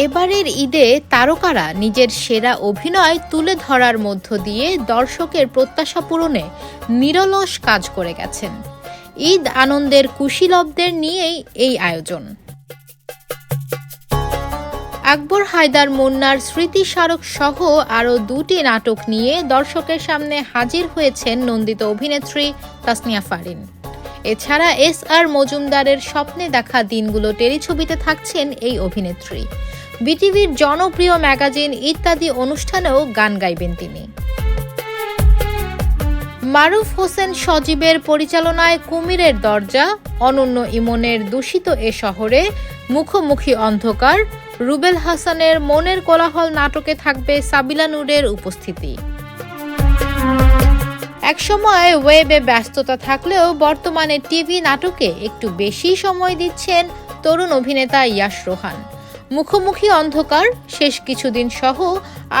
এবারের ঈদে তারকারা নিজের সেরা অভিনয় তুলে ধরার মধ্য দিয়ে দর্শকের প্রত্যাশা পূরণে নিরলস কাজ করে গেছেন। ঈদ আনন্দের কুশীলবদের নিয়েই এই আয়োজন। আকবর হায়দার মুন্নার স্মৃতিস্মারক সহ আরও 2টি নাটক নিয়ে দর্শকের সামনে হাজির হয়েছেন নন্দিত অভিনেত্রী তাসনিয়া ফারিন। এছাড়া এস.আর. মজুমদারের স্বপ্নে দেখা দিনগুলো টেলিছবিতে থাকছেন এই অভিনেত্রী। বিটিভির জনপ্রিয় ম্যাগাজিন ইত্যাদি অনুষ্ঠানেও গান গাইবেন তিনি। মারুফ হোসেন সজীবের পরিচালনায় কুমিরের দরজা, অনন্য ইমনের দূষিত এ শহরে, মুখোমুখি অন্ধকার, রুবেল হাসানের মনের কোলাহল নাটকে থাকবে সাবিলা নূরের উপস্থিতি। একসময় ওয়েবে ব্যস্ততা থাকলেও বর্তমানে টিভি নাটকে একটু বেশি সময় দিচ্ছেন তরুণ অভিনেতা ইয়াশ রোহান। মুখোমুখি অন্ধকার, শেষ কিছুদিন সহ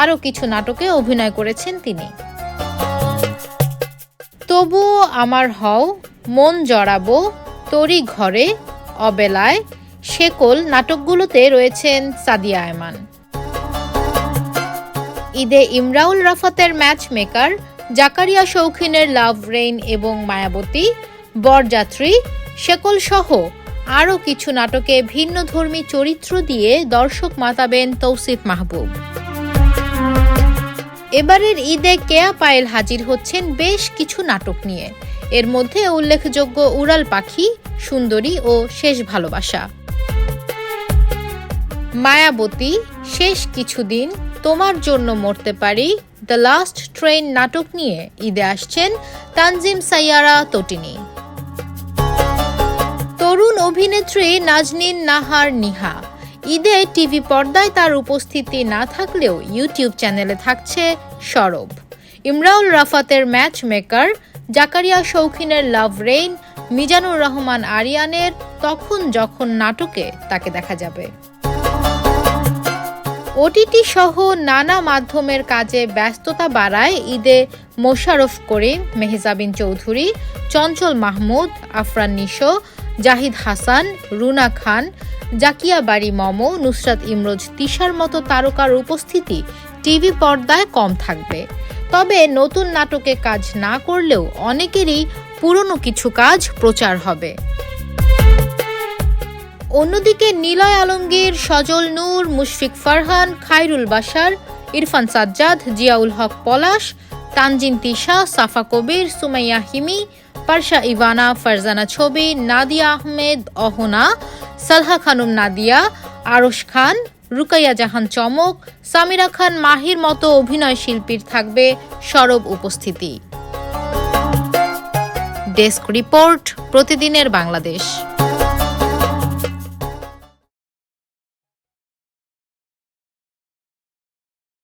আরও কিছু নাটকে অভিনয় করেছেন তিনি। তবুও আমার হও, মন জড়াবো, তরি ঘরে, অবেলায়, শেকল নাটকগুলোতে রয়েছেন সাদিয়া আয়মান। ঈদে ইমরাউল রাফাতের ম্যাচ মেকার, জাকারিয়া শৌখিনের লাভ রেইন এবং মায়াবতী, বরযাত্রী, শেকল সহ আরও কিছু নাটকে ভিন্নধর্মী চরিত্র দিয়ে দর্শক মাতাবেন তৌসিফ মাহবুব। এবারের ঈদে কেয়া পায়েল হাজির হচ্ছেন বেশ কিছু নাটক নিয়ে। এর মধ্যে উল্লেখযোগ্য উড়াল পাখি, সুন্দরী ও শেষ ভালোবাসা। মায়াবতী, শেষ কিছুদিন, তোমার জন্য মরতে পারি, দ্য লাস্ট ট্রেন নাটক নিয়ে ঈদে আসছেন তানজিম সাইয়ারা তটিনী। তরুণ অভিনেত্রী নাজনীন নাহার নিহা। ঈদে টিভি পর্দায় তার উপস্থিতি না থাকলেও ইউটিউব চ্যানেলে থাকছে সরব। ইমরাউল রাফাতের ম্যাচ মেকার, জাকারিয়া শৌখিনের লাভ রেইন, মিজানুর রহমান আরিয়ানের তখন যখন নাটকে তাকে দেখা যাবে। ওটিটি সহ নানা মাধ্যমের কাজে ব্যস্ততা বাড়ায় ঈদে মোশাররফ করিম, মেহজাবিন চৌধুরী, চঞ্চল মাহমুদ, আফরান নিশো, জাহিদ হাসান, রুনা খান, জাকিয়া বাড়ি মম, নুসরাত ইমরোজ তিশার মতো তারকার উপস্থিতি টিভি পর্দায় কম থাকবে। তবে নতুন নাটকে কাজ না করলেও অনেকেরই পুরনো কিছু কাজ প্রচার হবে। অন্যদিকে নিলয় আলমগীর, সজল নূর, মুশফিক ফারহান, খায়রুল বাশার, ইরফান সাজ্জাদ, জিয়াউল হক পলাশ, তানজিন তিশা, সাফা কবির, সুমাইয়া হিমি, পারশা ইভানা, ফারজানা ছবি, নাদিয়া আহমেদ অহনা, সালহা খানুম নাদিয়া, আরশ খান, রুকাইয়া জাহান চমক, সামিরা খান মাহির মতো অভিনয় শিল্পীর থাকবে সরব উপস্থিতি। ডেস্ক রিপোর্ট, প্রতিদিনের বাংলাদেশ।